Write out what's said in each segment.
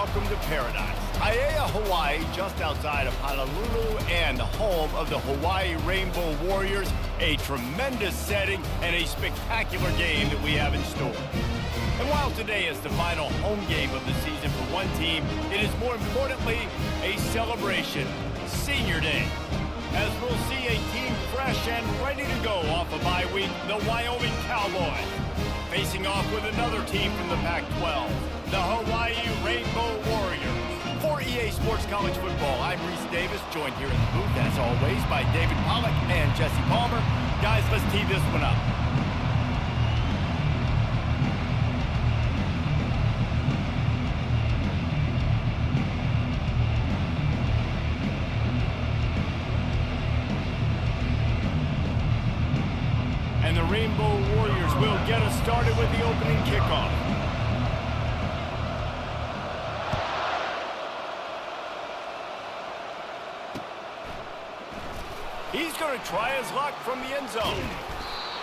welcome to paradise. Aiea, Hawaii, just outside of Honolulu and the home of the Hawaii Rainbow Warriors. A tremendous setting and a spectacular game that we have in store. And while today is the final home game of the season for one team, it is more importantly a celebration, Senior Day. As we'll see a team fresh and ready to go off a bye week, the Wyoming Cowboys, facing off with another team from the Pac-12, the Hawaii Rainbow Warriors. For EA Sports College Football, I'm Reese Davis, joined here in the booth, as always, by David Pollack and Jesse Palmer. Guys, let's tee this one up. And the Rainbow Warriors will get us started with the opening kickoff. He's going to try his luck from the end zone.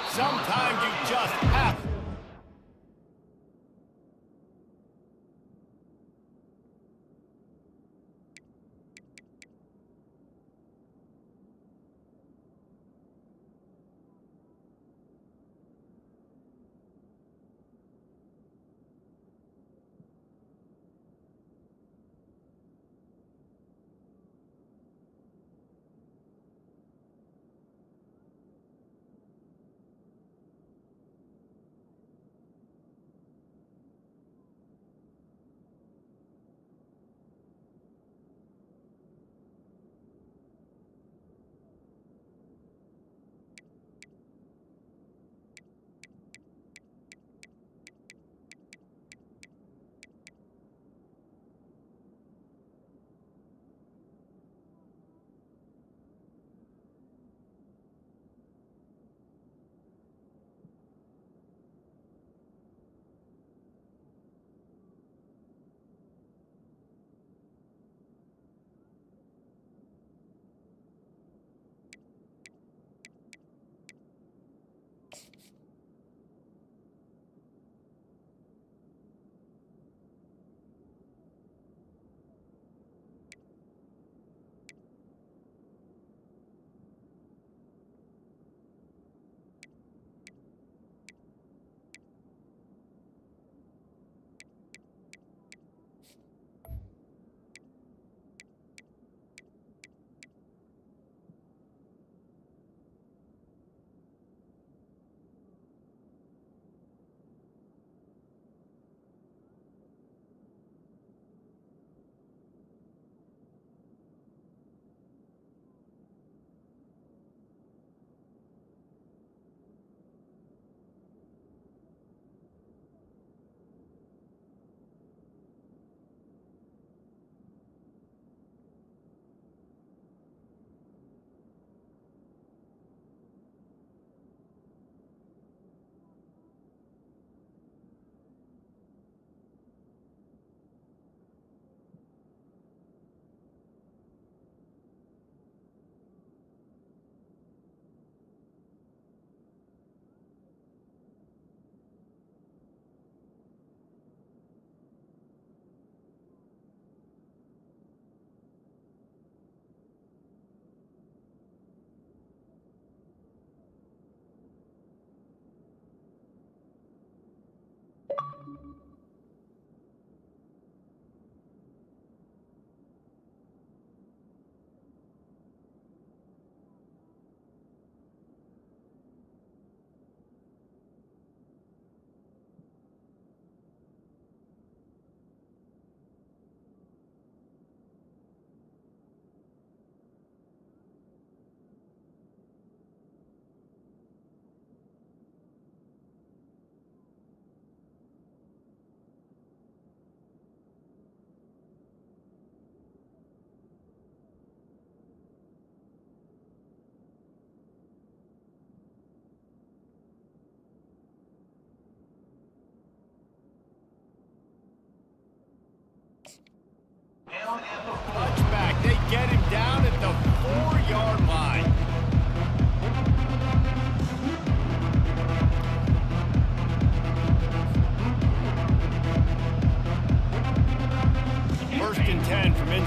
Sometimes you just have to.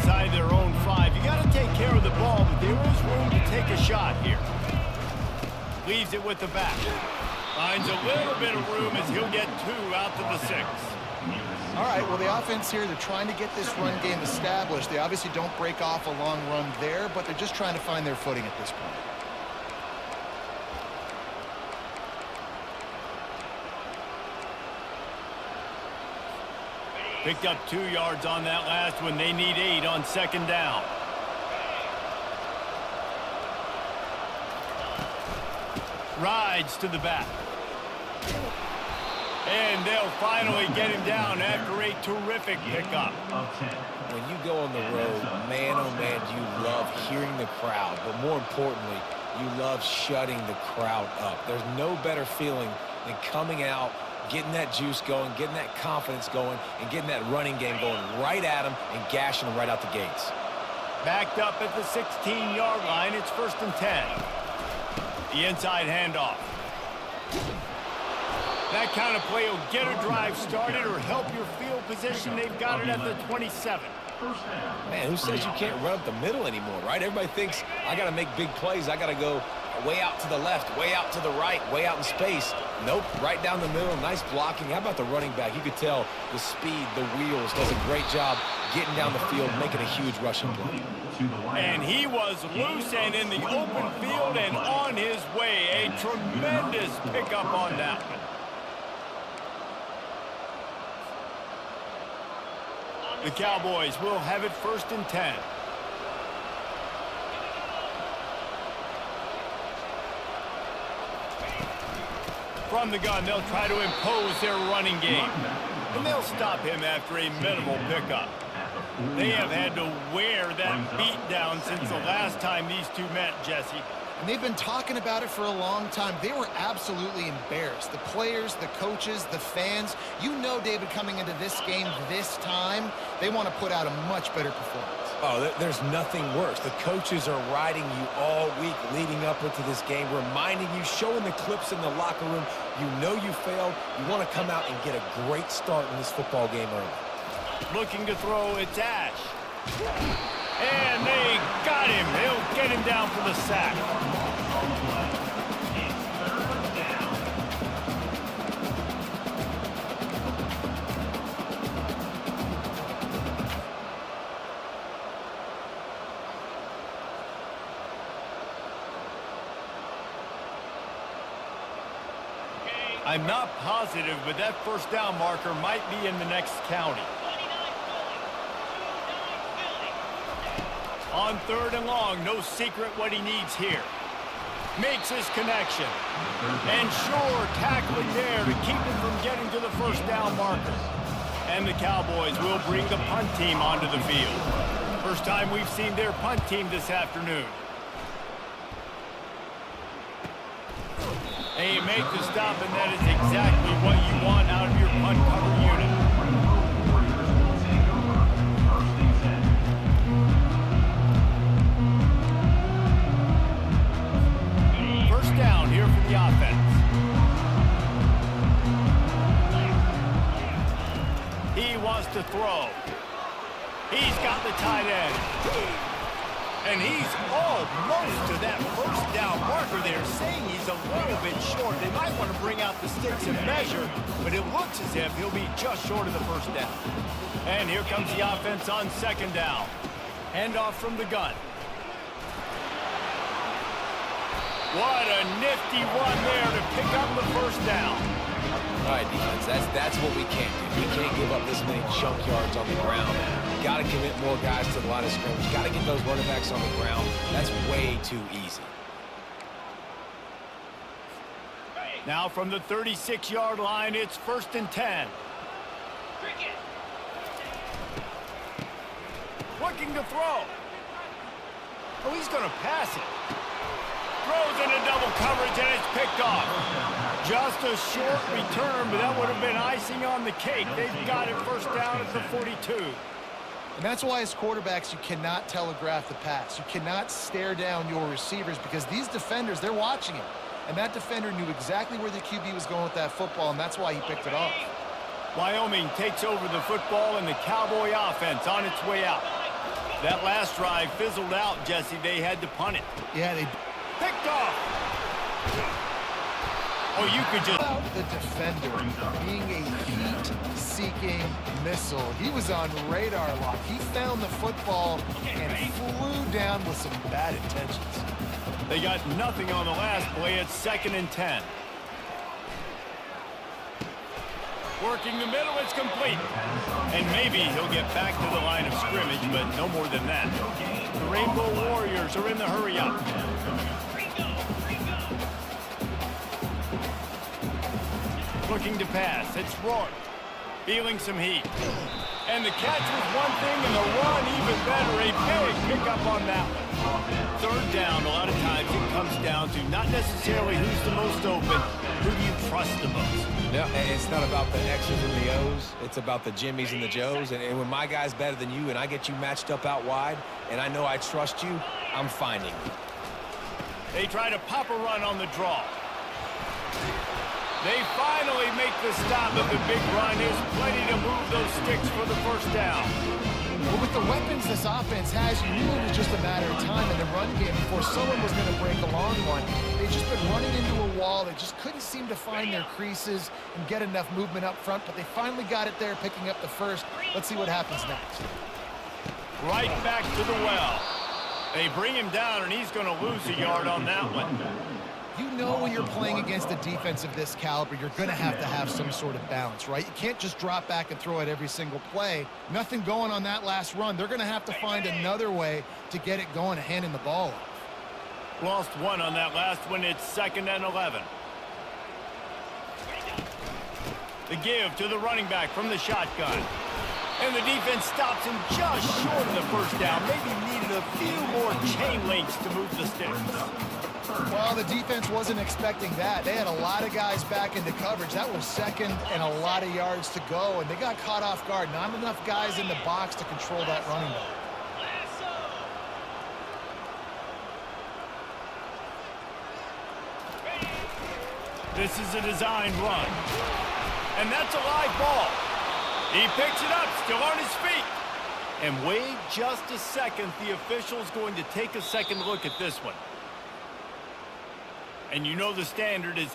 inside their own 5. You got to take care of the ball, but there is room to take a shot here. Leaves it with the back. Finds a little bit of room as he'll get 2 out to the 6. All right, well, the offense here, they're trying to get this run game established. They obviously don't break off a long run there, but they're just trying to find their footing at this point. Picked up 2 yards on that last one. They need 8 on 2nd down. Rides to the back. And they'll finally get him down after a terrific pickup. When you go on the road, man, oh man, do you love hearing the crowd. But more importantly, you love shutting the crowd up. There's no better feeling than coming out, getting that juice going, getting that confidence going, and getting that running game going right at them and gashing them right out the gates. Backed up at the 16-yard line. It's 1st and 10. The inside handoff. That kind of play will get a drive started or help your field position. They've got it at the 27. Man, who says you can't run up the middle anymore, right? Everybody thinks I got to make big plays. I got to go way out to the left, way out to the right, way out in space. Nope, right down the middle. Nice blocking. How about the running back? You could tell the speed, the wheels, does a great job getting down the field, making a huge rushing play. And he was loose and in the open field and on his way. A tremendous pickup on that one. The Cowboys will have it 1st and 10. From the gun, they'll try to impose their running game. And they'll stop him after a minimal pickup. They have had to wear that beat down since the last time these two met, Jesse. And they've been talking about it for a long time. They were absolutely embarrassed. The players, the coaches, the fans. You know, David, coming into this game this time, they want to put out a much better performance. Oh, there's nothing worse. The coaches are riding you all week leading up into this game, reminding you, showing the clips in the locker room. You know you failed. You want to come out and get a great start in this football game early. Looking to throw, it's Ash. And they got him. They'll get him down for the sack. I'm not positive, but that 1st down marker might be in the next county. On 3rd and long, no secret what he needs here. Makes his connection. And sure, tackling there to keep him from getting to the 1st down marker. And the Cowboys will bring the punt team onto the field. First time we've seen their punt team this afternoon. And you make the stop, and that is exactly what you want out of your punt cover unit. Down here for the offense. He wants to throw. He's got the tight end. And he's almost to that 1st down marker. They're saying he's a little bit short. They might want to bring out the sticks and measure, but it looks as if he'll be just short of the 1st down. And here comes the offense on 2nd down. Handoff from the gun. What a nifty run there to pick up the 1st down. All right, defense, that's what we can't do. We can't give up this many chunk yards on the ground. Got to commit more guys to the line of scrimmage. Got to get those running backs on the ground. That's way too easy. Now from the 36-yard line, it's 1st and 10. Looking to throw. Oh, he's going to pass it. Throws into double coverage, and it's picked off. Just a short return, but that would have been icing on the cake. They've got it 1st down at the 42. And that's why, as quarterbacks, you cannot telegraph the pass. You cannot stare down your receivers because these defenders, they're watching it. And that defender knew exactly where the QB was going with that football, and that's why he picked it off. Wyoming takes over the football, and the Cowboy offense on its way out. That last drive fizzled out, Jesse. They had to punt it. Yeah, they Picked off. Or you could just... the defender being a heat-seeking missile. He was on radar lock. He found the football and flew down with some bad intentions. They got nothing on the last play. It's 2nd and 10. Working the middle, it's complete. And maybe he'll get back to the line of scrimmage, but no more than that. The Rainbow Warriors are in the hurry-up. Looking to pass. It's Rourke. Feeling some heat. And the catch was one thing, and the run even better. A big pickup on that one. 3rd down, a lot of times it comes down to not necessarily who's the most open, who do you trust the most? Yeah, and it's not about the X's and the O's. It's about the Jimmies and the Joes. And when my guy's better than you and I get you matched up out wide and I know I trust you, I'm finding you. They try to pop a run on the draw. They finally make the stop, but the big run is plenty to move those sticks for the 1st down. Well, with the weapons this offense has, you knew it was just a matter of time in the run game before someone was going to break a long one. They've just been running into a wall. They just couldn't seem to find their creases and get enough movement up front, but they finally got it there, picking up the 1st. Let's see what happens next. Right back to the well. They bring him down, and he's going to lose a yard on that one. You know when you're playing against a defense of this caliber, you're going to have some sort of balance, right? You can't just drop back and throw it every single play. Nothing going on that last run. They're going to have to find another way to get it going, handing the ball off. Lost one on that last one. It's 2nd and 11. The give to the running back from the shotgun. And the defense stops him just short of the 1st down. Maybe needed a few more chain links to move the sticks. Well, the defense wasn't expecting that. They had a lot of guys back into coverage. That was 2nd and a lot of yards to go, and they got caught off guard. Not enough guys in the box to control that running back. This is a designed run. And that's a live ball. He picks it up, still on his feet. And wait just a second. The official's going to take a second look at this one. And you know the standard is...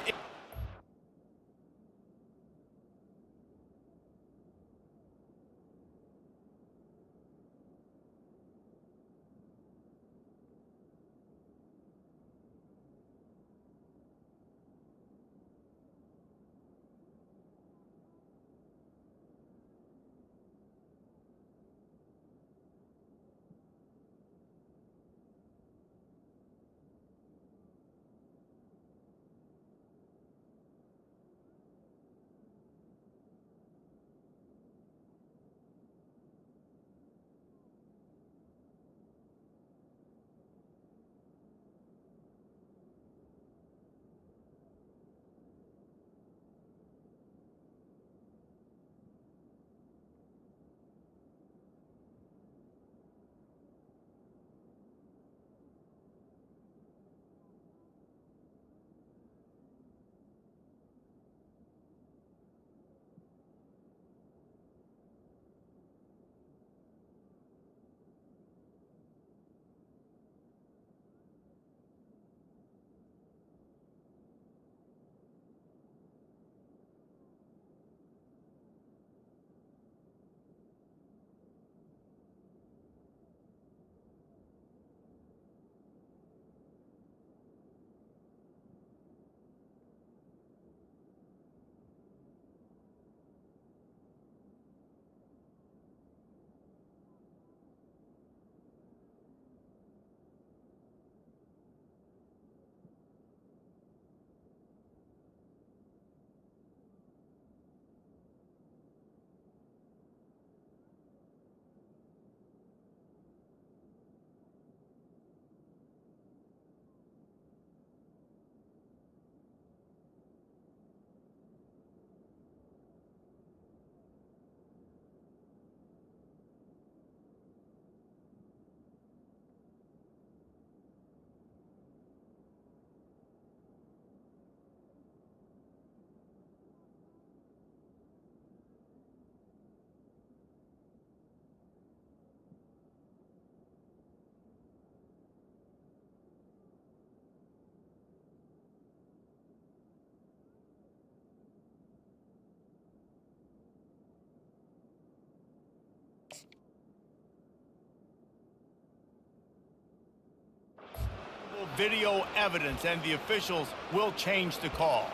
video evidence, and the officials will change the call.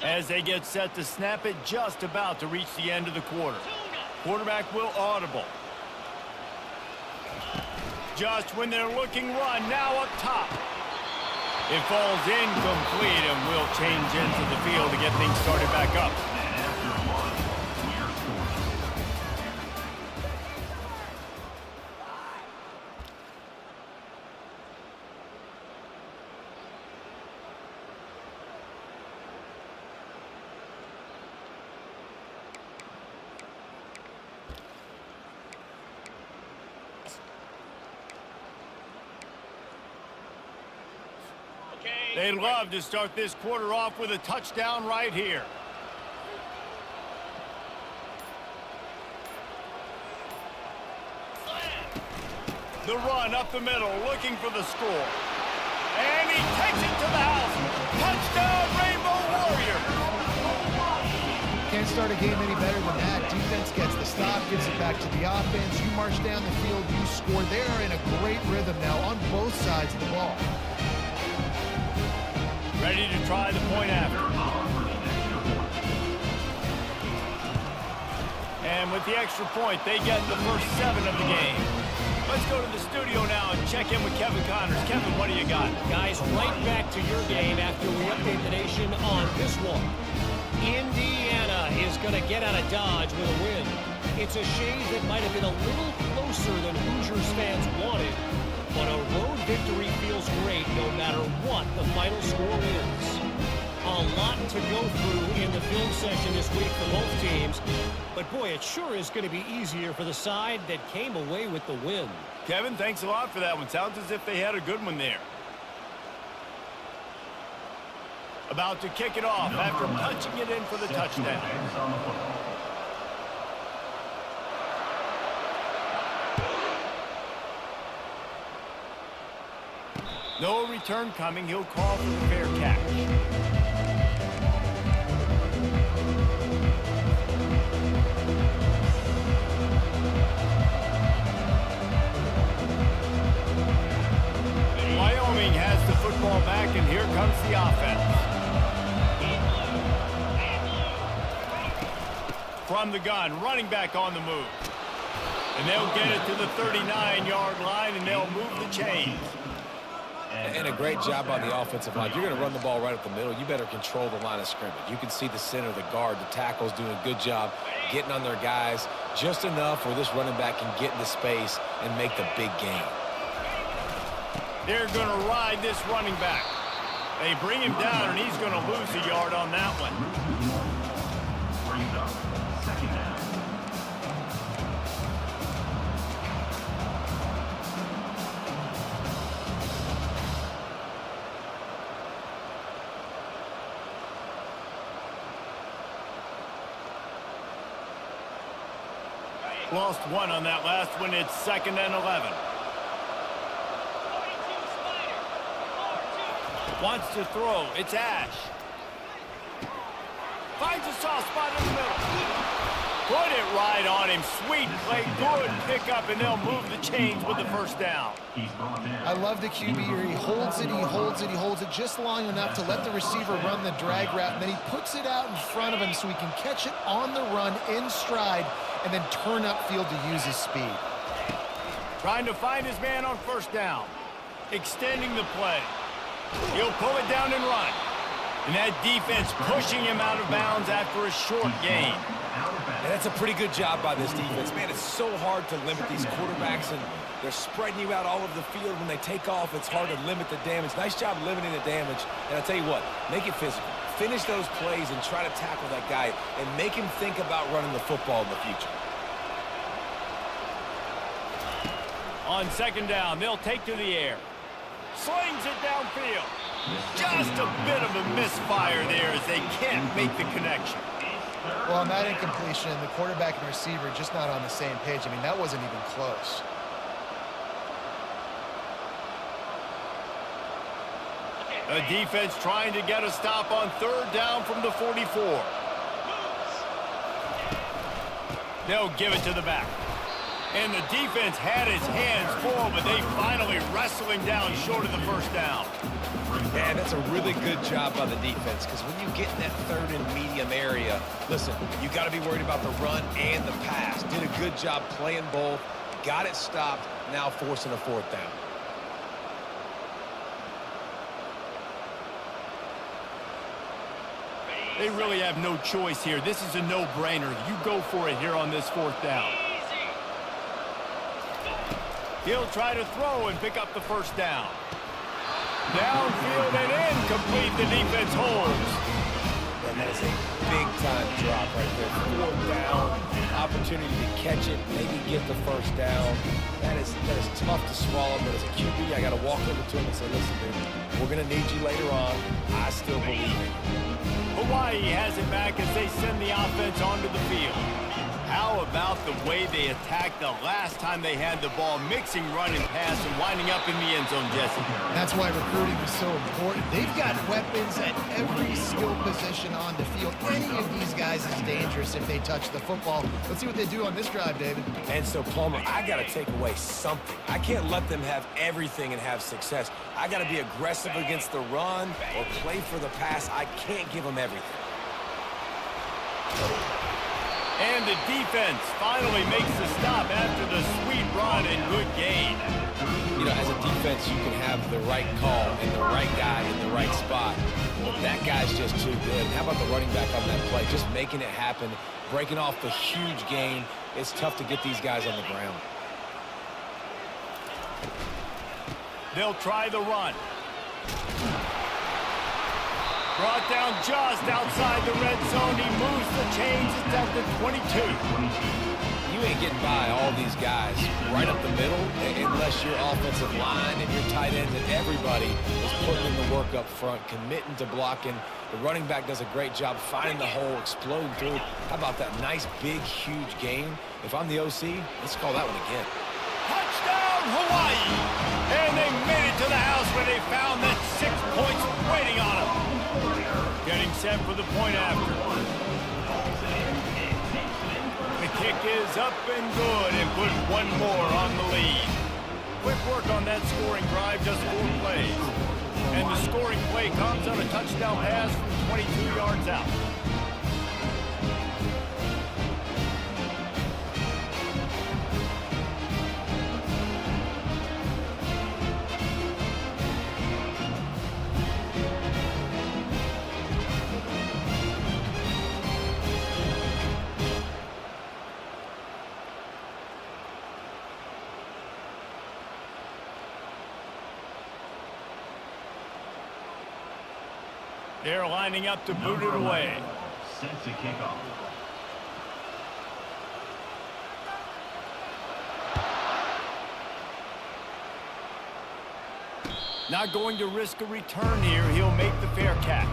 As they get set to snap it, just about to reach the end of the quarter. Quarterback will audible. Just when they're looking run, now up top. It falls incomplete and will change into the field to get things started back up. They'd love to start this quarter off with a touchdown right here. The run up the middle, looking for the score. And he takes it to the house. Touchdown, Rainbow Warriors! Can't start a game any better than that. Defense gets the stop, gives it back to the offense. You march down the field, you score. They are in a great rhythm now on both sides of the ball. Ready to try the point after. And with the extra point, they get the first 7 of the game. Let's go to the studio now and check in with Kevin Connors. Kevin, what do you got? Guys, right back to your game after we update the nation on this one. Indiana is going to get out of Dodge with a win. It's a shade that might have been a little closer than Hoosiers fans wanted. But a road victory feels great no matter what the final score is. A lot to go through in the film session this week for both teams. But boy, it sure is going to be easier for the side that came away with the win. Kevin, thanks a lot for that one. Sounds as if they had a good one there. About to kick it off after punching it in for the touchdown. No return coming. He'll call for the fair catch. Wyoming has the football back, and here comes the offense. From the gun, running back on the move. And they'll get it to the 39-yard line, and they'll move the chains. And a great job by the offensive line. You're going to run the ball right up the middle. You better control the line of scrimmage. You can see the center, the guard, the tackle's doing a good job getting on their guys just enough where this running back can get into space and make the big gain. They're going to ride this running back. They bring him down, and he's going to lose a yard on that one. Brings up second down. Lost one on that last one. It's 2nd and 11. Wants to throw. It's Ash. Finds a soft spot in the middle. Put it right on him. Sweet play. Good pickup, and they'll move the chains with the first down. I love the QB here. He holds it, he holds it, he holds it just long enough to let the receiver run the drag route, and then he puts it out in front of him so he can catch it on the run in stride and then turn upfield to use his speed. Trying to find his man on first down. Extending the play. He'll pull it down and run. And that defense pushing him out of bounds after a short gain. And that's a pretty good job by this defense. Man, it's so hard to limit these quarterbacks, and they're spreading you out all over the field. When they take off, it's hard to limit the damage. Nice job limiting the damage. And I'll tell you what, make it physical. Finish those plays and try to tackle that guy and make him think about running the football in the future. On 2nd down, they'll take to the air. Slings it downfield. Just a bit of a misfire there as they can't make the connection. Well, on that incompletion, the quarterback and receiver just not on the same page. I mean, that wasn't even close. The defense trying to get a stop on 3rd down from the 44. They'll give it to the back. And the defense had his hands full, but they finally wrestle him down short of the first down. Yeah, that's a really good job by the defense, because when you get in that third and medium area, listen, you got to be worried about the run and the pass. Did a good job playing both, got it stopped, now forcing a fourth down. They really have no choice here. This is a no-brainer. You go for it here on this fourth down. He'll try to throw and pick up the first down. Downfield and incomplete. The defense holds. And that is a big-time drop right there. Fourth down, opportunity to catch it, maybe get the first down. That is tough to swallow, but as a QB, I got to walk over to him and say, listen, dude, we're going to need you later on. I still believe it. Hawaii has it back as they send the offense onto the field. How about the way they attacked the last time they had the ball, mixing run and pass and winding up in the end zone, Jesse? That's why recruiting is so important. They've got weapons at every skill position on the field. Any of these guys is dangerous if they touch the football. Let's see what they do on this drive, David. And so, Palmer, I got to take away something. I can't let them have everything and have success. I got to be aggressive against the run or play for the pass. I can't give them everything. And the defense finally makes the stop after the sweet run and good gain. You know, as a defense, you can have the right call and the right guy in the right spot. But that guy's just too good. And how about the running back on that play? Just making it happen, breaking off the huge gain. It's tough to get these guys on the ground. They'll try the run. Brought down just outside the red zone. He moves the chains. It's at the 22. You ain't getting by all these guys right up the middle unless your offensive line and your tight ends and everybody is putting in the work up front, committing to blocking. The running back does a great job finding the hole, exploding through. How about that nice, big, huge gain? If I'm the OC, let's call that one again. Touchdown, Hawaii! And they made it to the house where they found that 6 points waiting on them. Getting set for the point after. The kick is up and good and put one more on the lead. Quick work on that scoring drive, just 4 plays. And the scoring play comes on a touchdown pass from 22 yards out. They're lining up to boot it away. Set to kick off. Not going to risk a return here. He'll make the fair catch.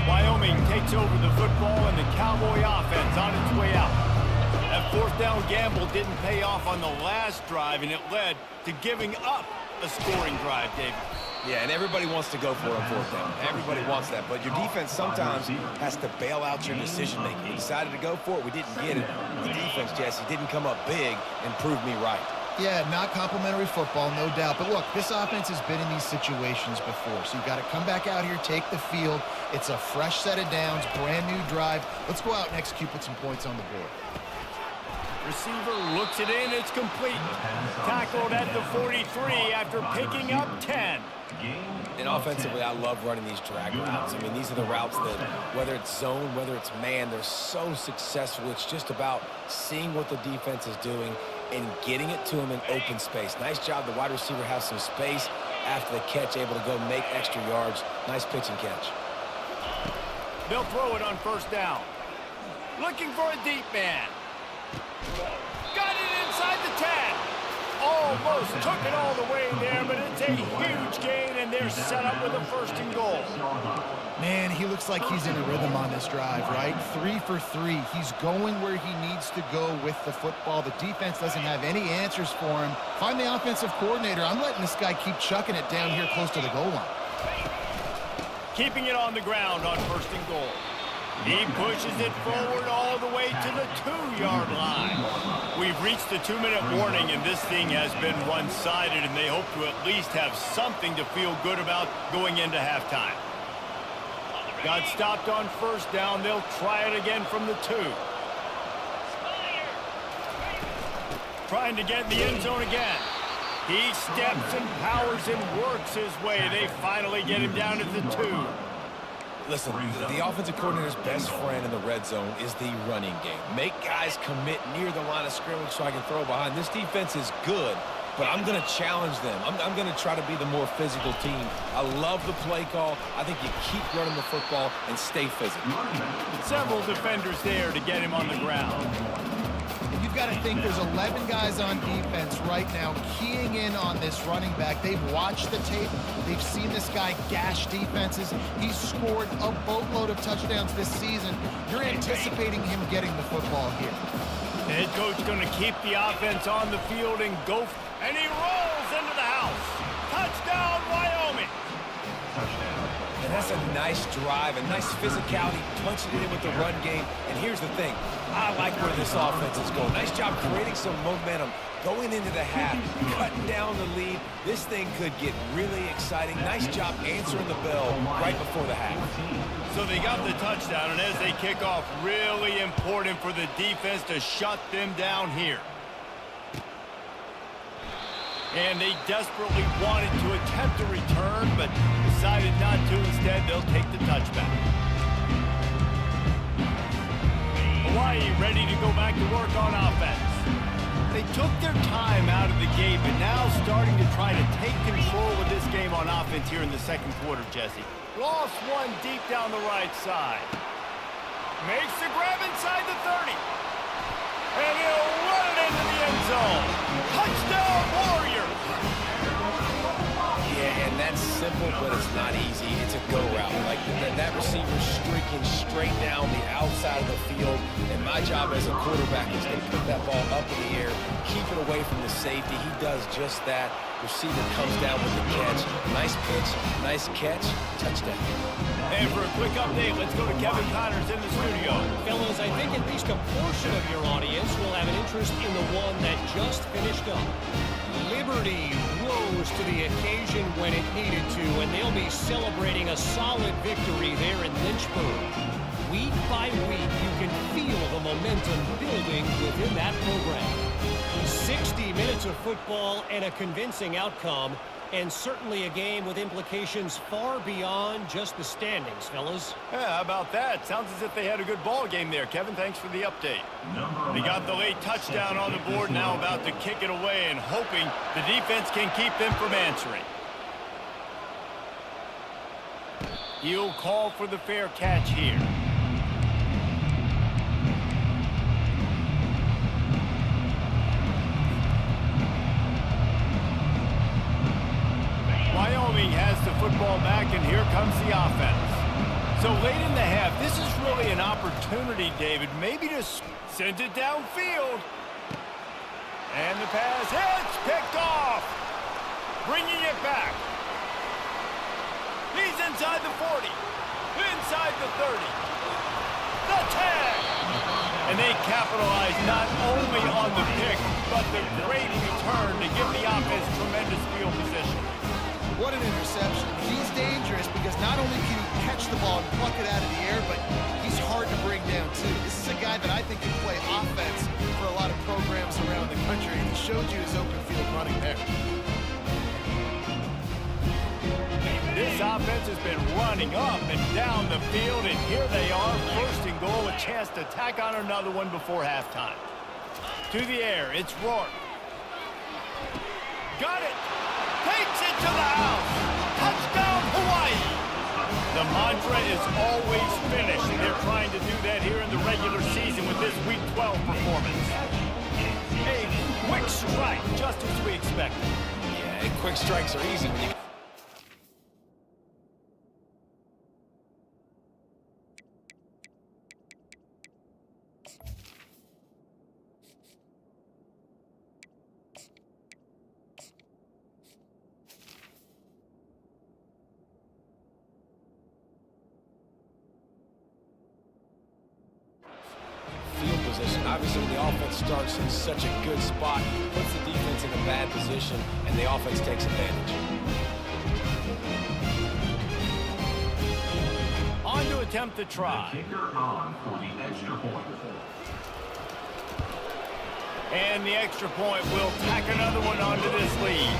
Wyoming takes over the football and the Cowboy offense on its way out. That fourth down gamble didn't pay off on the last drive, and it led to giving up a scoring drive, David. Yeah, and everybody wants to go for it on fourth down. Everybody wants that, but your defense sometimes has to bail out your decision-making. We decided to go for it. We didn't get it. The defense, Jesse, didn't come up big and prove me right. Yeah, not complimentary football, no doubt. But look, this offense has been in these situations before. So you got to come back out here, take the field. It's a fresh set of downs, brand new drive. Let's go out and execute, put some points on the board. Receiver looks it in. It's complete. Tackled at the 43 after picking up 10. And offensively, I love running these drag routes. I mean, these are the routes that, whether it's zone, whether it's man, they're so successful. It's just about seeing what the defense is doing and getting it to them in open space. Nice job. The wide receiver has some space after the catch, able to go make extra yards. Nice pitch and catch. They'll throw it on first down. Looking for a deep man. Got it inside the 10. almost took it all the way there, but it's a huge gain, and they're set up with a 1st and goal. Man, he looks like he's in a rhythm on this drive, right? 3 for 3. He's going where he needs to go with the football. The defense doesn't have any answers for him. Find the offensive coordinator. I'm letting this guy keep chucking it down here close to the goal line. Keeping it on the ground on 1st and goal. He pushes it forward all the way to the 2-yard line. We've reached the 2-minute warning, and this thing has been one-sided, and they hope to at least have something to feel good about going into halftime. Got stopped on 1st down. They'll try it again from the 2. Trying to get in the end zone again. He steps and powers and works his way. They finally get him down at the 2. Listen, the offensive coordinator's best friend in the red zone is the running game. Make guys commit near the line of scrimmage so I can throw behind. This defense is good, but I'm going to challenge them. I'm going to try to be the more physical team. I love the play call. I think you keep running the football and stay physical. Several defenders there to get him on the ground. You've got to think there's 11 guys on defense right now keying in on this running back. They've watched the tape. They've seen this guy gash defenses. He's scored a boatload of touchdowns this season. You're anticipating him getting the football here. The head coach going to keep the offense on the field and go. And he rolls into the house. Touchdown, Wyoming. And that's a nice drive, a nice physicality, punching it in with the run game. And here's the thing. I like where this offense is going. Nice job creating some momentum, going into the half, cutting down the lead. This thing could get really exciting. Nice job answering the bell right before the half. So they got the touchdown, and as they kick off, really important for the defense to shut them down here. And they desperately wanted to attempt a return, but decided not to. Instead, they'll take the touchback. Hawaii ready to go back to work on offense. They took their time out of the gate, but now starting to try to take control of this game on offense here in the 2nd quarter, Jesse. Lost one deep down the right side. Makes the grab inside the 30. And he'll run it into the end zone. Touchdown, Warriors! Yeah, and that's simple, but it's not easy. It's a go route. Like that receiver streaking straight down the outside of the field. And my job as a quarterback is to put that ball up in the air, keep it away from the safety. He does just that. Receiver comes down with the catch. Nice pitch, nice catch, touchdown. And for a quick update, let's go to Kevin Connors in the studio. Fellas, I think at least a portion of your audience will have an interest in the one that just finished up. Liberty rose to the occasion when it needed to, and they'll be celebrating a solid victory there in Lynchburg. Week by week, you can feel the momentum building within that program. 60 minutes of football and a convincing outcome, and certainly a game with implications far beyond just the standings, fellas. Yeah, how about that? Sounds as if they had a good ball game there. Kevin, thanks for the update. They got the late touchdown on the board, now about to kick it away and hoping the defense can keep them from answering. He'll call for the fair catch here. Wyoming has the football back, and here comes the offense. So late in the half, this is really an opportunity, David, maybe to send it downfield. And the pass hits, picked off. Bringing it back. He's inside the 40, inside the 30, the 10. And they capitalize not only on the pick, but the great return to give the offense tremendous field position. What an interception. He's dangerous because not only can he catch the ball and pluck it out of the air, but he's hard to bring down, too. This is a guy that I think can play offense for a lot of programs around the country, and he showed you his open field running there. This offense has been running up and down the field, and here they are, 1st and goal, a chance to tack on another one before halftime. To the air, it's Rourke. Got it! Takes it to the house! Touchdown, Hawaii! The mantra is always finish, and they're trying to do that here in the regular season with this Week 12 performance. A quick strike strike, just as we expected. Yeah, and quick strikes are easy when you... Position. Obviously, when the offense starts in such a good spot, puts the defense in a bad position, and the offense takes advantage. On to attempt the try. And the extra point will tack another one onto this lead.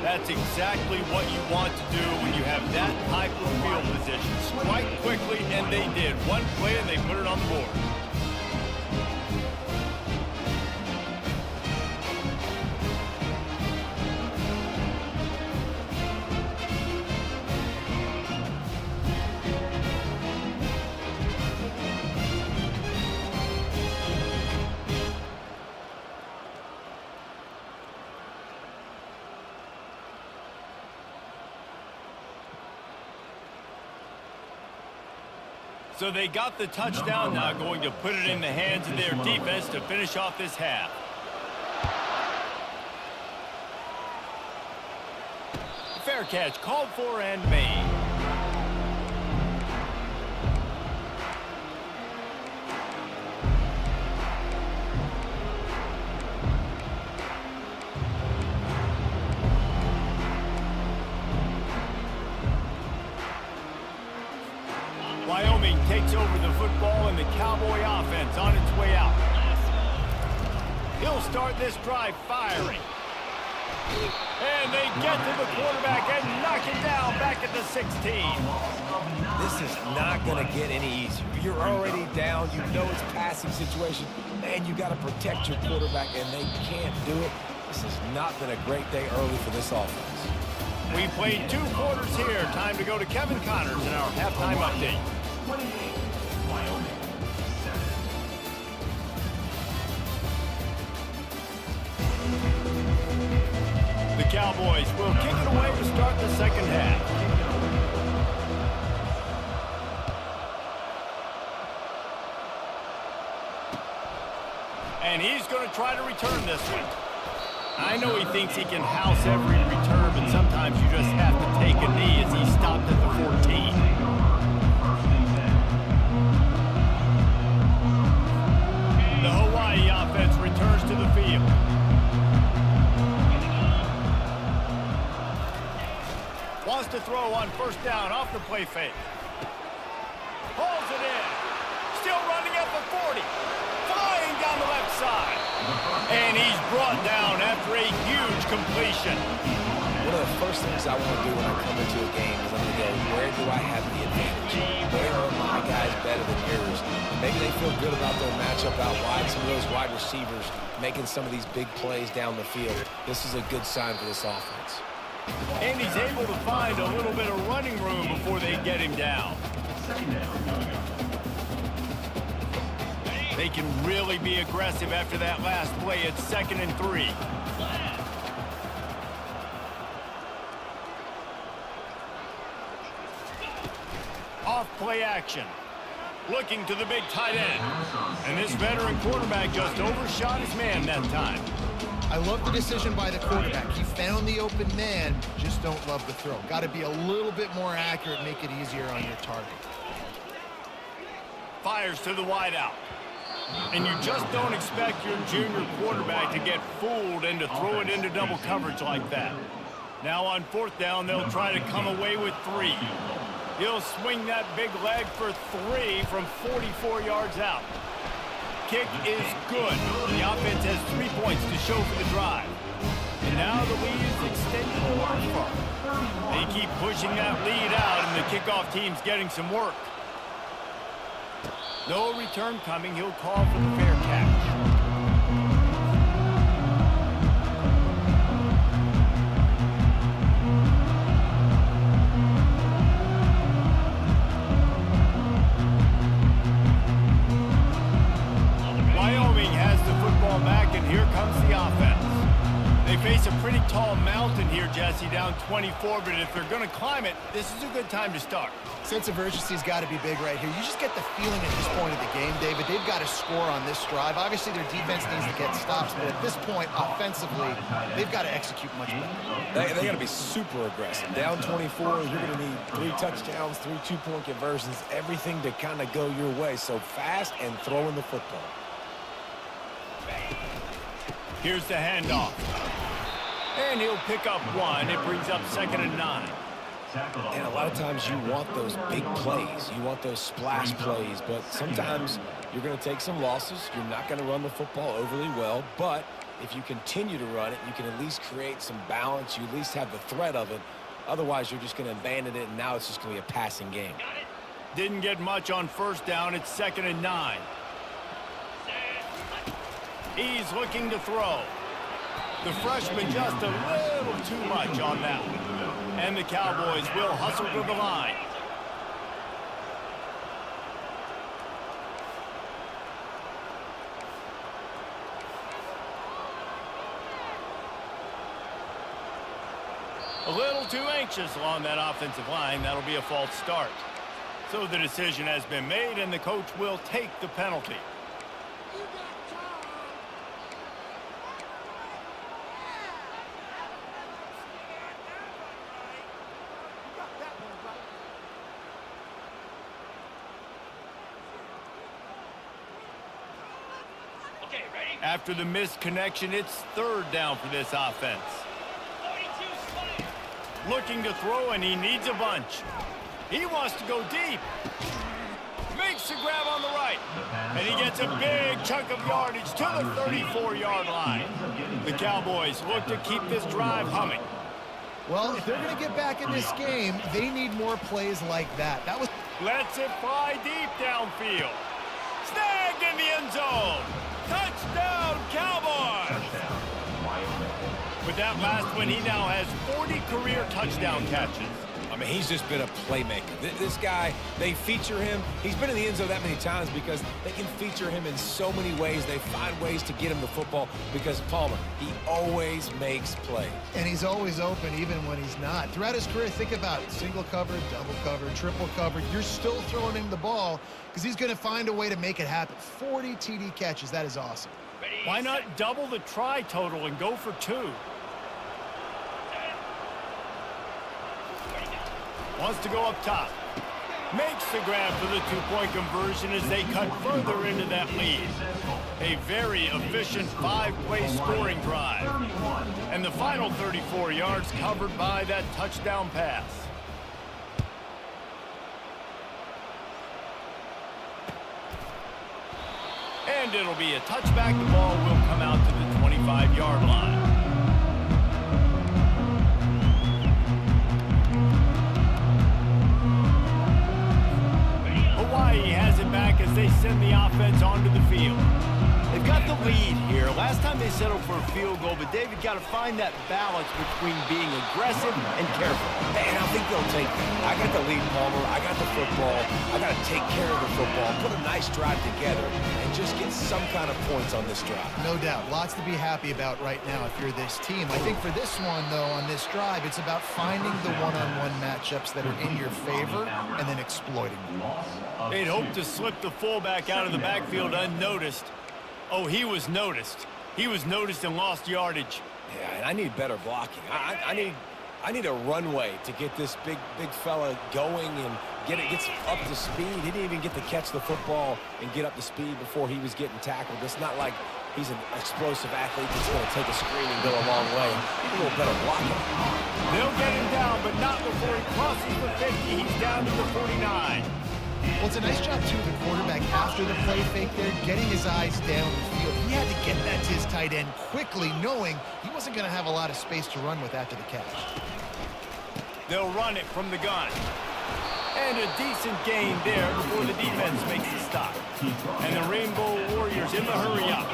That's exactly what you want to do when you have that type of field position. Strike quickly, and they did. One play, and they put it on the board. So they got the touchdown, now going to put it in the hands of their defense to finish off this half. Fair catch called for and made. Wyoming takes over the football and the Cowboy offense on its way out. He'll start this drive firing. And they get to the quarterback and knock it down back at the 16. This is not going to get any easier. You're already down. You know it's a passing situation. Man, you got to protect your quarterback, and they can't do it. This has not been a great day early for this offense. We played 2 quarters here. Time to go to Kevin Connors in our halftime update. The Cowboys will kick it away to start the second half. And he's going to try to return this one. I know he thinks he can house every return, but sometimes you just have to take a knee as he stopped at the 14. The Hawaii offense returns to the field. Wants to throw on first down off the play fake. Pulls it in. Still running at the 40. Flying down the left side. And he's brought down after a huge completion. One of the first things I want to do when I come into a game is I'm going to go, where do I have the advantage? Where are my guys better than yours? And maybe they feel good about their matchup out wide. Some of those wide receivers making some of these big plays down the field. This is a good sign for this offense. And he's able to find a little bit of running room before they get him down. They can really be aggressive after that last play. It's 2nd and 3. Off play action. Looking to the big tight end. And this veteran quarterback just overshot his man that time. I love the decision by the quarterback. He found the open man, just don't love the throw. Got to be a little bit more accurate, make it easier on your target. Fires to the wideout. And you just don't expect your junior quarterback to get fooled and to throw it into double coverage like that. Now on 4th down, they'll try to come away with 3. He'll swing that big leg for 3 from 44 yards out. Kick is good. The offense has 3 points to show for the drive. And now the lead is extended a lot further. They keep pushing that lead out, and the kickoff team's getting some work. No return coming. He'll call for the fair catch. Wyoming has the football back, and here comes the offense. They face a pretty tall mountain here, Jesse, down 24, but if they're going to climb it, this is a good time to start. Sense of urgency's got to be big right here. You just get the feeling at this point of the game, David, they've got to score on this drive. Obviously, their defense needs to get stops, but at this point, offensively, they've got to execute much better. They got to be super aggressive. Down 24, you're going to need 3 touchdowns, 3 two-point conversions, everything to kind of go your way. So fast and throwing the football. Here's the handoff. And he'll pick up 1. It brings up 2nd and 9. And a lot of times you want those big plays. You want those splash plays. But sometimes you're going to take some losses. You're not going to run the football overly well. But if you continue to run it, you can at least create some balance. You at least have the threat of it. Otherwise, you're just going to abandon it, and now it's just going to be a passing game. Didn't get much on 1st down. It's 2nd and 9. He's looking to throw. The freshman just a little too much on that one. And the Cowboys will hustle to the line. A little too anxious along that offensive line. That'll be a false start. So the decision has been made, and the coach will take the penalty. After the missed connection, it's 3rd down for this offense. Looking to throw, and he needs a bunch. He wants to go deep. Makes the grab on the right. And he gets a big chunk of yardage to the 34-yard line. The Cowboys look to keep this drive humming. Well, if they're going to get back in this game, they need more plays like that. Lets it fly deep downfield. Snagged in the end zone. Touchdown, Cowboys! With that last one, he now has 40 career touchdown catches. I mean, he's just been a playmaker. This guy, they feature him. He's been in the end zone that many times because they can feature him in so many ways. They find ways to get him the football because Palmer, he always makes plays. And he's always open even when he's not. Throughout his career, think about it. Single covered, double covered, triple covered. You're still throwing him the ball because he's going to find a way to make it happen. 40 TD catches. That is awesome. Why not double the try total and go for 2? Wants to go up top. Makes the grab for the 2-point conversion as they cut further into that lead. A very efficient 5-play scoring drive. And the final 34 yards covered by that touchdown pass. And it'll be a touchback. The ball will come out to the 25-yard line. Hawaii has it back as they send the offense onto the field. They've got the lead here. Last time they settled for a field goal, but David got to find that balance between being aggressive and careful. And I think they'll take that. I got the lead, Palmer. I got the football. I got to take care of the football, put a nice drive together, and just get some kind of points on this drive. No doubt. Lots to be happy about right now if you're this team. I think for this one, though, on this drive, it's about finding the one-on-one matchups that are in your favor and then exploiting them. They'd hope to slip the fullback out of the backfield unnoticed. Oh, he was noticed. He was noticed and lost yardage. Yeah, and I need better blocking. I need a runway to get this big fella going and gets up to speed. He didn't even get to catch the football and get up to speed before he was getting tackled. It's not like he's an explosive athlete that's going to take a screen and go a long way. Need a little better blocking. They'll get him down, but not before he crosses the 50. He's down to the 49. Well, it's a nice job, too, of the quarterback after the play fake there, getting his eyes down the field. He had to get that to his tight end quickly, knowing he wasn't going to have a lot of space to run with after the catch. They'll run it from the gun. And a decent gain there before the defense makes a stop. And the Rainbow Warriors in the hurry up.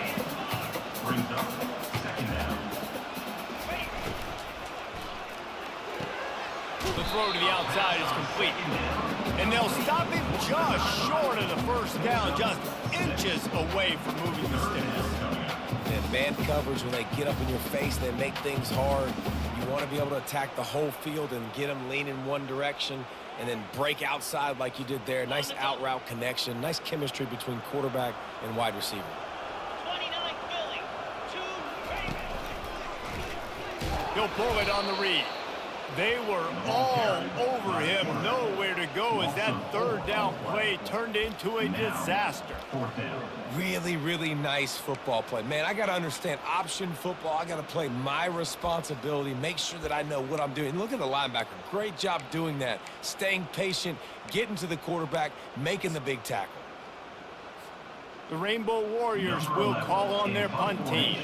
The throw to the outside is complete. And they'll stop him just short of the 1st down, just inches away from moving the sticks. And Man coverage, when they get up in your face, they make things hard. You want to be able to attack the whole field and get them leaning one direction and then break outside like you did there. Nice out route connection, nice chemistry between quarterback and wide receiver. He'll pull it on the read. They were all over him, nowhere to go as that third down play turned into a disaster. Really, really nice football play. Man, I got to understand option football. I got to play my responsibility, make sure that I know what I'm doing. Look at the linebacker. Great job doing that. Staying patient, getting to the quarterback, making the big tackle. The Rainbow Warriors will call on their punt team.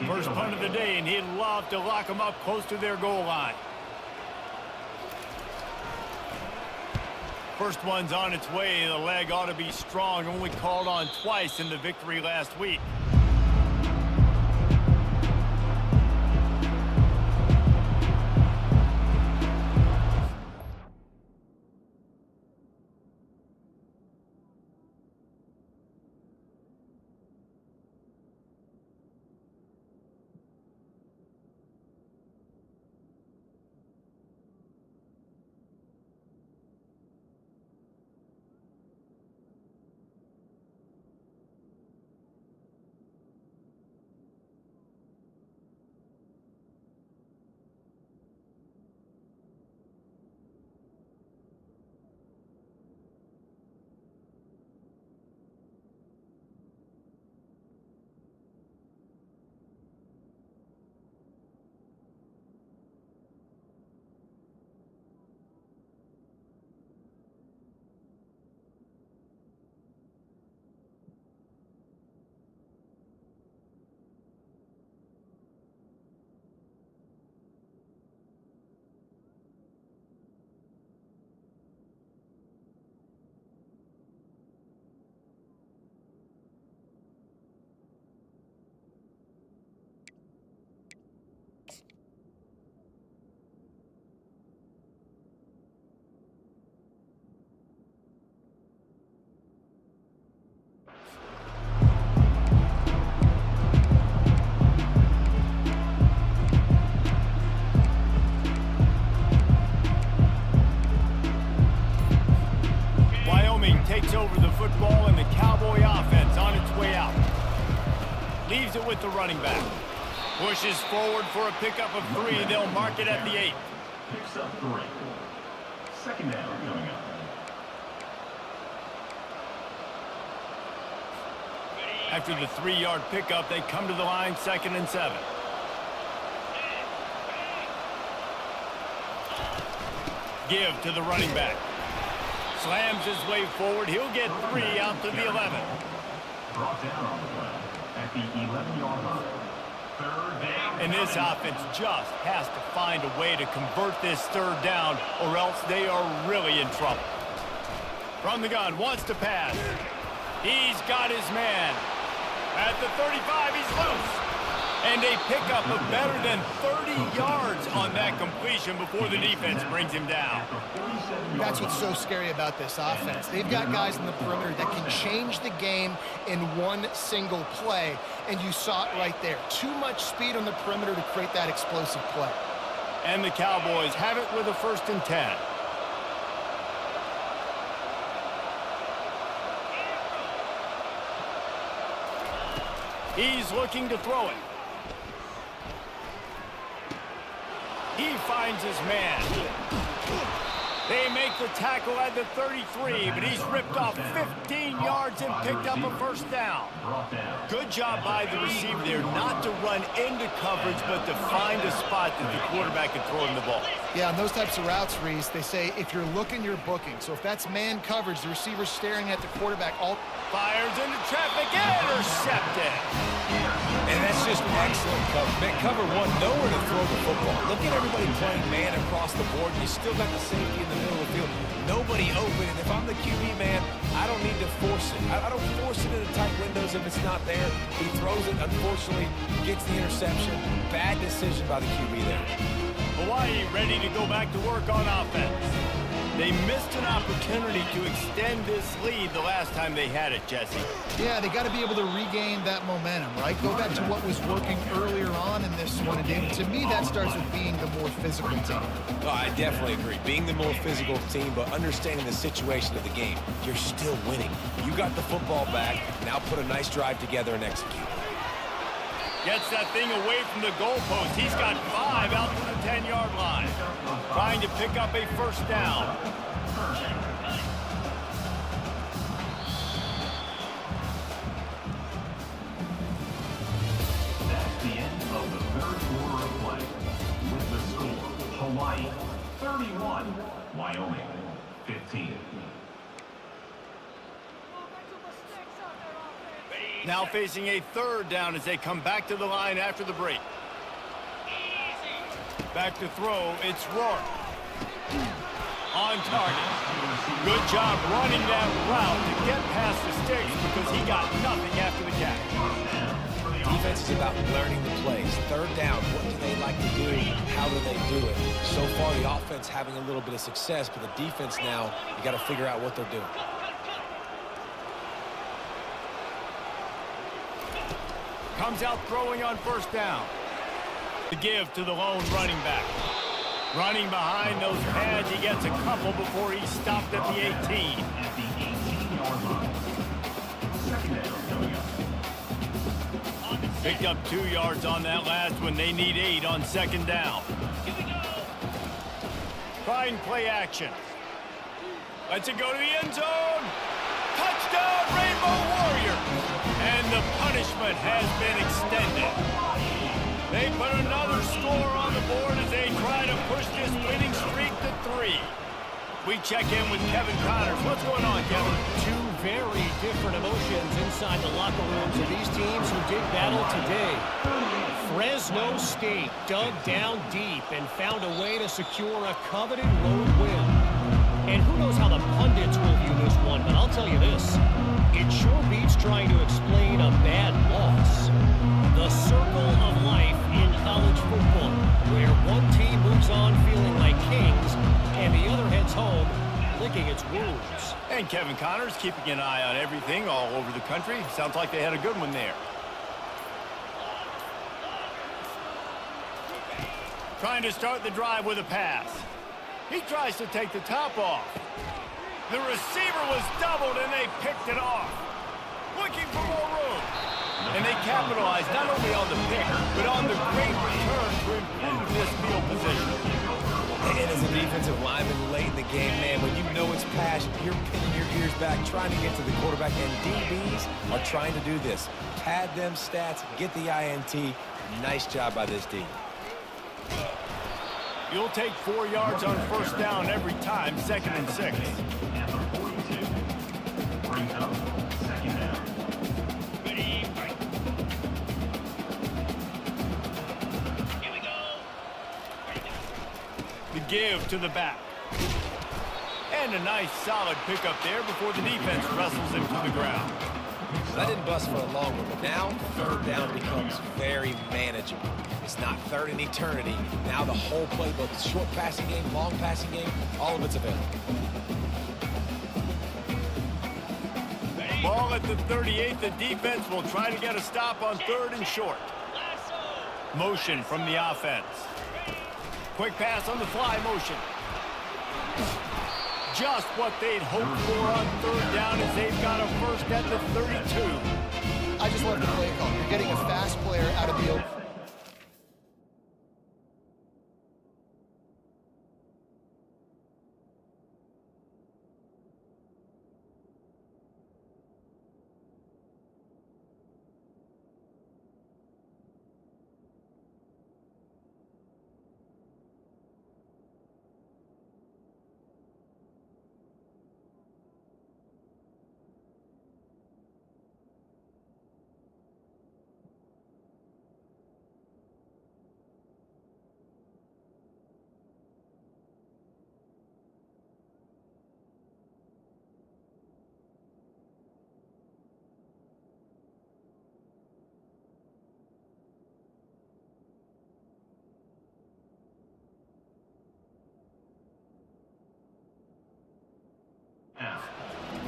First punt of the day, and he'd love to lock them up close to their goal line. First one's on its way. The leg ought to be strong. Only called on twice in the victory last week. Takes over the football and the Cowboy offense on its way out. Leaves it with the running back. Pushes forward for a pickup of 3. They'll mark it at the 8. Picks up 3. Second down coming up. After the 3-yard pickup, they come to the line, 2nd and 7. Give to the running back. Slams his way forward. He'll get 3 out to the 11. Brought down on the play at the 11-yard line. Third down. And this offense just has to find a way to convert this third down, or else they are really in trouble. From the gun, wants to pass. He's got his man. At the 35, he's loose. And a pickup of better than 30 yards on that completion before the defense brings him down. That's what's so scary about this offense. They've got guys in the perimeter that can change the game in one single play, and you saw it right there. Too much speed on the perimeter to create that explosive play. And the Cowboys have it with a 1st and 10. He's looking to throw it. He finds his man. They make the tackle at the 33, but he's ripped off 15 yards and picked up a 1st down. Good job by the receiver there not to run into coverage, but to find a spot that the quarterback can throw him the ball. Yeah, on those types of routes, Reese, they say if you're looking, you're booking. So if that's man coverage, the receiver's staring at the quarterback. Fires into traffic, intercepted. And that's just excellent cover. Man, cover 1, nowhere to throw the football. Look at everybody playing man across the board. You still got the safety in the middle of the field. Nobody open. And if I'm the QB, man, I don't need to force it. I don't force it into tight windows if it's not there. He throws it, unfortunately, gets the interception. Bad decision by the QB there. Hawaii ready to go back to work on offense. They missed an opportunity to extend this lead the last time they had it, Jesse. Yeah, they got to be able to regain that momentum, right? Go back to what was working earlier on in this one. And to me, that starts with being the more physical team. Oh, I definitely agree. Being the more physical team, but understanding the situation of the game. You're still winning. You got the football back. Now put a nice drive together and execute. Gets that thing away from the goalpost. He's got 5 out to the 10-yard line. Trying to pick up a first down. That's the end of the third quarter of play. With the score, Hawaii 31, Wyoming 15. Now facing a third down as they come back to the line after the break. Back to throw, it's Rourke. On target. Good job running that route to get past the sticks because he got nothing after the catch. Defense is about learning the plays. Third down, what do they like to do? How do they do it? So far, the offense having a little bit of success, but the defense now, you got to figure out what they're doing. Comes out throwing on first down. To give to the lone running back. Running behind those pads, he gets a couple before he stopped at the 18. At the 18-yard line. Second down coming up. Picked up 2 yards on that last one. They need 8 on second down. Trying play action. Lets it go to the end zone. Touchdown, Rainbow Warriors! And the punishment has been extended. They put another score on the board as they try to push this winning streak to 3. We check in with Kevin Connors. What's going on, Kevin? Two very different emotions inside the locker rooms of these teams who did battle today. Fresno State dug down deep and found a way to secure a coveted road win. And who knows how the pundits will view this one, but I'll tell you this. It sure beats trying to explain a bad loss. The circle of life in college football, where one team moves on feeling like kings, and the other heads home licking its wounds. And Kevin Connors keeping an eye on everything all over the country. Sounds like they had a good one there. Trying to start the drive with a pass. He tries to take the top off. The receiver was doubled, and they picked it off. Looking for more room. And they capitalized not only on the pick, but on the great return to improve this field position. And as a defensive lineman late in the game, man, when you know it's passion, you're pinning your ears back, trying to get to the quarterback, and DBs are trying to do this. Pad them stats, get the INT. Nice job by this D. You'll take 4 yards on first down every time, 2nd and 6. At the 42. Brings up second down. The give to the back. And a nice solid pickup there before the defense wrestles him to the ground. That didn't bust for a long one, but now third down becomes very manageable. It's not third in eternity. Now the whole playbook, the short passing game, long passing game, all of it's available. Ball at the 38. The defense will try to get a stop on 3rd and short. Motion from the offense. Quick pass on the fly motion. Just what they'd hoped for on 3rd down as they've got a first at the 32. I just love the play call. You're getting a fast player out of the open.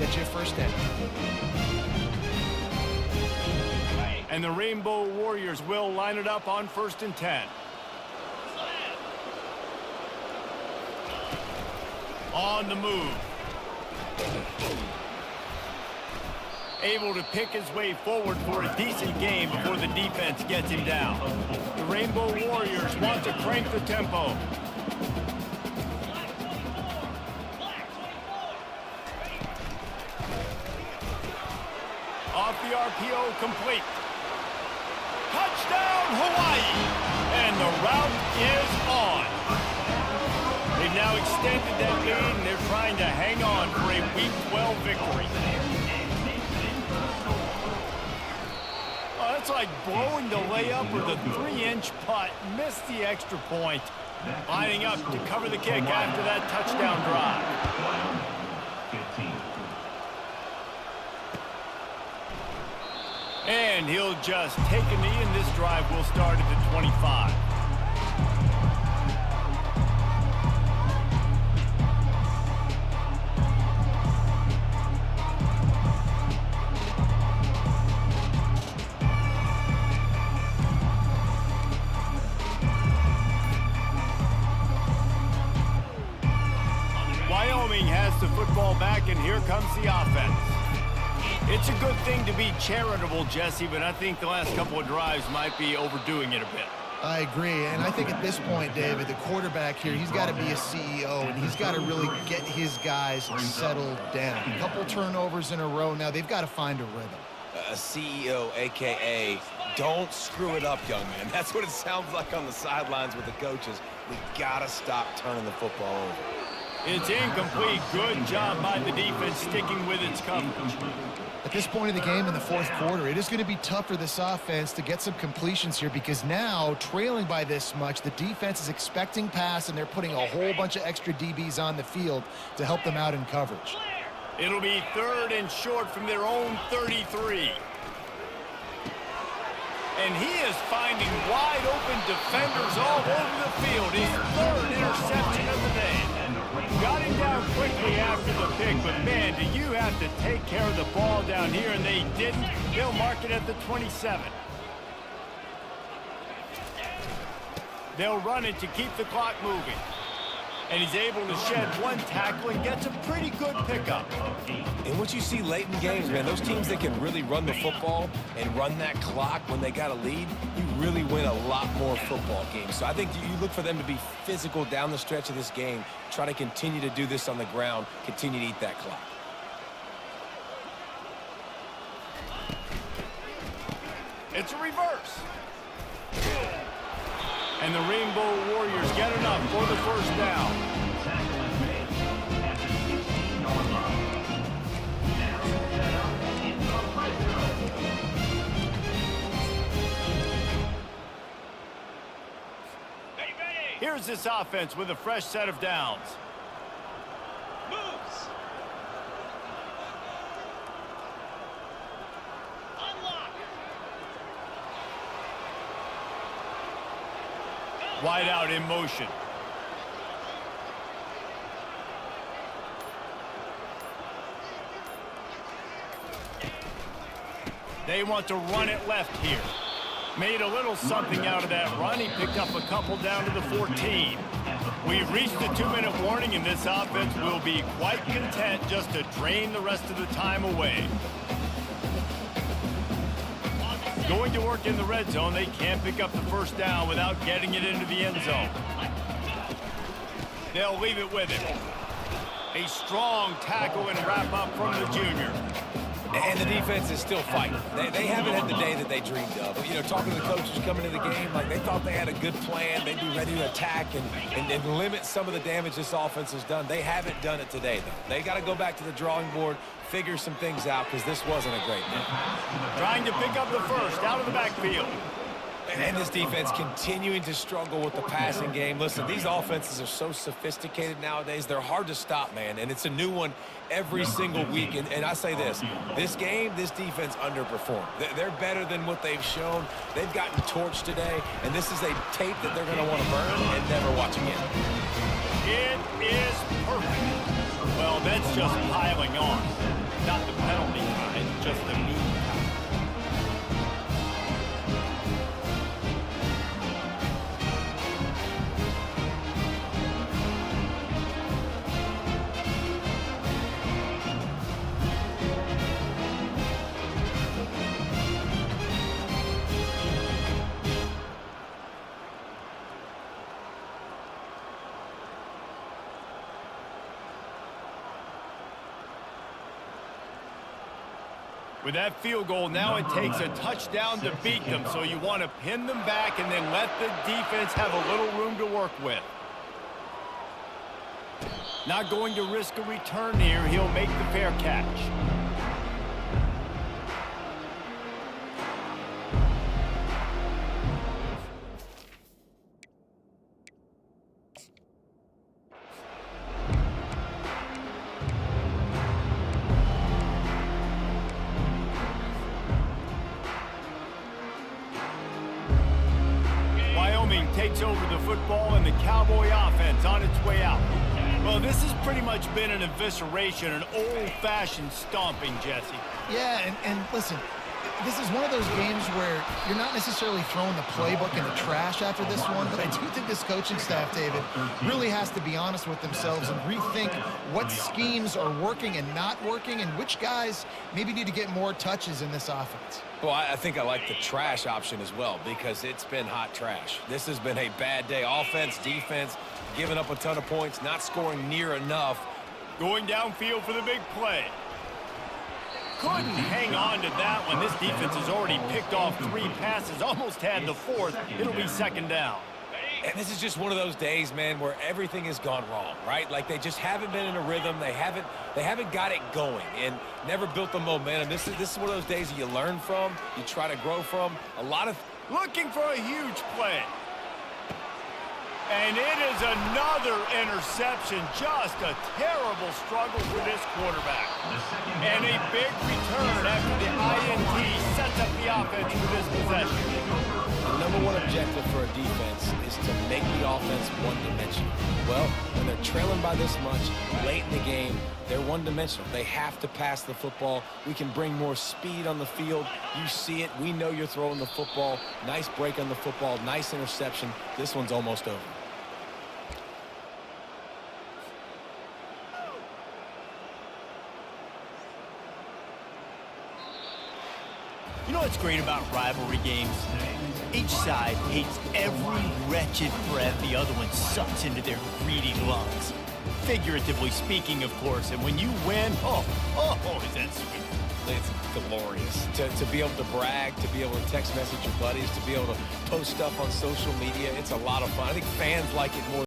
get you a first down. And the Rainbow Warriors will line it up on 1st and 10. On the move. Able to pick his way forward for a decent game before the defense gets him down. The Rainbow Warriors want to crank the tempo. Off the RPO, complete. Touchdown, Hawaii! And the route is on. They've now extended that lead, and they're trying to hang on for a Week 12 victory. Oh, that's like blowing the layup with a 3-inch putt. Missed the extra point. Lining up to cover the kick after that touchdown drive. 15. And he'll just take a knee, and this drive will start at the 25. Wyoming has the football back, and here comes the offense. It's a good thing to be charitable, Jesse, but I think the last couple of drives might be overdoing it a bit. I agree, and I think at this point, David, the quarterback here, he's got to be a CEO, and he's got to really get his guys settled down. A couple turnovers in a row now. They've got to find a rhythm. A CEO, a.k.a. don't screw it up, young man. That's what it sounds like on the sidelines with the coaches. We got to stop turning the football over. It's incomplete. Good job by the defense sticking with its coverage. At this point in the game in the fourth quarter, it is going to be tough for this offense to get some completions here because now, trailing by this much, the defense is expecting pass, and they're putting a whole bunch of extra DBs on the field to help them out in coverage. It'll be 3rd and short from their own 33. And he is finding wide open defenders all over the field. His 3rd interception of the day. Got him down quickly after the pick, but man, do you have to take care of the ball down here, and they didn't. They'll mark it at the 27. They'll run it to keep the clock moving. And he's able to shed one tackle and gets a pretty good pickup. And what you see late in games, man, those teams that can really run the football and run that clock when they got a lead, you really win a lot more football games. So I think you look for them to be physical down the stretch of this game, try to continue to do this on the ground, continue to eat that clock. It's a reverse. And the Rainbow Warriors get enough for the first down. Tackle is made at the 16-yard line. Now set up in the red zone. Here's this offense with a fresh set of downs. Moves. Unlock. Wide out in motion. They want to run it left here. Made a little something out of that run. He picked up a couple down to the 14. We've reached the 2-minute warning, and this offense will be quite content just to drain the rest of the time away. Going to work in the red zone. They can't pick up the first down without getting it into the end zone. They'll leave it with him. A strong tackle and wrap up from the junior. And the defense is still fighting. They haven't had the day that they dreamed of. You know, talking to the coaches coming into the game, like they thought they had a good plan. They'd be ready to attack and limit some of the damage this offense has done. They haven't done it today, though. They got to go back to the drawing board, figure some things out, because this wasn't a great day. Trying to pick up the first out of the backfield. And this defense continuing to struggle with the passing game. Listen, these offenses are so sophisticated nowadays. They're hard to stop, man. And it's a new one every single week. And I say this game, this defense underperformed. They're better than what they've shown. They've gotten torched today. And this is a tape that they're going to want to burn and never watch again. It is perfect. Well, that's just piling on. not the penalty kind, just the mean kind. With that field goal, now it takes a touchdown to beat them, so you want to pin them back and then let the defense have a little room to work with. Not going to risk a return here. He'll make the fair catch. Wyoming takes over the football and the Cowboy offense on its way out. Well, this has pretty much been an evisceration, an old-fashioned stomping, Jesse. Yeah, and listen, this is one of those games where you're not necessarily throwing the playbook in the trash after this one, but I do think this coaching staff, David, really has to be honest with themselves and rethink what schemes are working and not working and which guys maybe need to get more touches in this offense. Well, I think I like the trash option as well because it's been hot trash. This has been a bad day. Offense, defense, giving up a ton of points, not scoring near enough. Going downfield for the big play. Couldn't hang on to that one. This defense has already picked off 3 passes, almost had the 4th. It'll be 2nd down. And this is just one of those days, man, where everything has gone wrong, right? Like they just haven't been in a rhythm. They haven't got it going and never built the momentum. This is one of those days that you learn from, you try to grow from. Looking for a huge play. And it is another interception. Just a terrible struggle for this quarterback. And a big return after the INT sets up the offense for this possession. The number one objective for a defense is to make the offense one-dimensional. Well, when they're trailing by this much late in the game, they're one-dimensional. They have to pass the football. We can bring more speed on the field. You see it. We know you're throwing the football. Nice break on the football. Nice interception. This one's almost over. You know what's great about rivalry games? Each side hates every wretched breath the other one sucks into their greedy lungs. Figuratively speaking, of course, and when you win, oh, is that sweet. It's glorious. To be able to brag, to be able to text message your buddies, to be able to post stuff on social media, it's a lot of fun. I think fans like it more